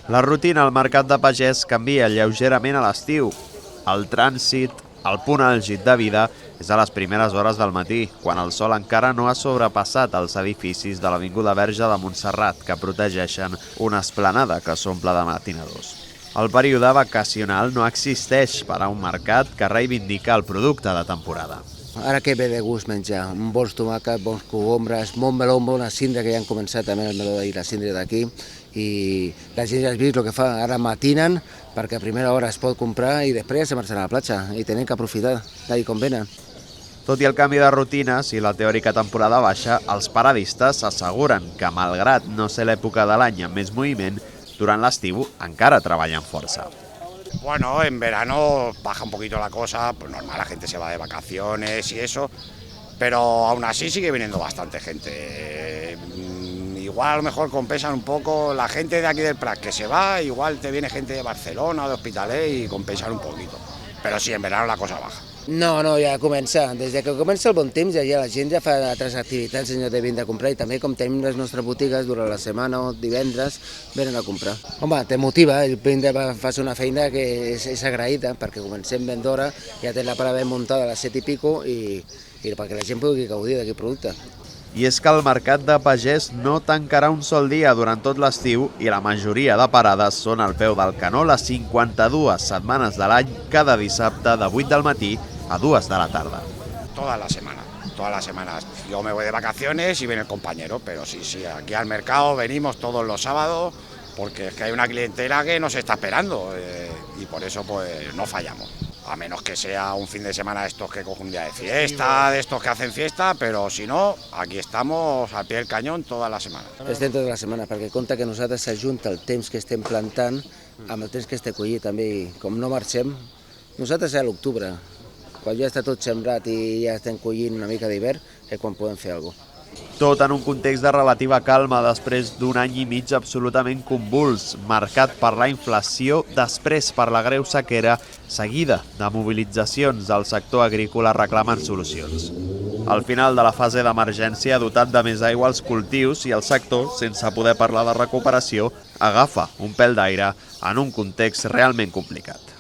La rutina al mercat de pagès canvia lleugerament a l'estiu. El trànsit, el punt àlgid de vida, és a les primeres hores del matí, quan el sol encara no ha sobrepassat els edificis de l'Avinguda Verge de Montserrat, que protegeixen una esplanada que s'omple de matinadors. El període vacacional no existeix per a un mercat que reivindica el producte de temporada. Ara que ve de gust menjar, bons tomàquets, bons cogombres, bon meló, bona síndria, que ja han començat també el meló i la síndria d'aquí, i la gent ja has vist el que fa, ara matinen perquè a primera hora es pot comprar i després ja se marxen a la platja i tenen que aprofitar d'ahir com venen. Tot i el canvi de rutines i la teòrica temporada baixa, els paradistes asseguren que, malgrat no ser l'època de l'any amb més moviment, durant l'estiu encara treballen força. Bueno, en verano baja un poquito la cosa, pues normal, la gente se va de vacaciones y eso, pero aún así sigue viniendo bastante gente. Igual a lo mejor compensan un poco la gente de aquí del Prat que se va, igual te viene gente de Barcelona o de Hospitalet y compensan un poquito, pero sí, en verano la cosa baja. No, ja comença. Des que comença el bon temps ja la gent ja fa altres activitats en lloc de vindre a comprar i també com tenim les nostres botigues durant la setmana o divendres venen a comprar. Home, te motiva, el vindre a fer una feina que és agraïda perquè comencem ben d'hora, ja té la para ben muntada a les 7 i pico i perquè la gent pugui gaudir d'aquest producte. I és que el mercat de pagès no tancarà un sol dia durant tot l'estiu i la majoria de parades són al peu del canó les 52 setmanes de l'any, cada dissabte de 8 del matí a 2 de la tarda. Todas las semanas. Yo me voy de vacaciones y viene el compañero, pero sí, aquí al mercado venimos todos los sábados porque es que hay una clientela que nos está esperando y por eso pues no fallamos. A menos que sea un fin de semana de estos que cogen un día de fiesta, de estos que hacen fiesta, però si no, aquí estamos al pie del cañón tota la setmana. Estem tota la setmana, perquè compta que nosaltres s'ajunta el temps que estem plantant amb el temps que estem collit també, i com no marxem, nosaltres a l'octubre, quan ja està tot sembrat i ja estem collint una mica d'hivern, és quan podem fer alguna cosa. Tot en un context de relativa calma després d'un any i mig absolutament convuls, marcat per la inflació, després per la greu sequera, seguida de mobilitzacions del sector agrícola reclamant solucions. Al final de la fase d'emergència ha dotat de més aigua els cultius i el sector, sense poder parlar de recuperació, agafa un pèl d'aire en un context realment complicat.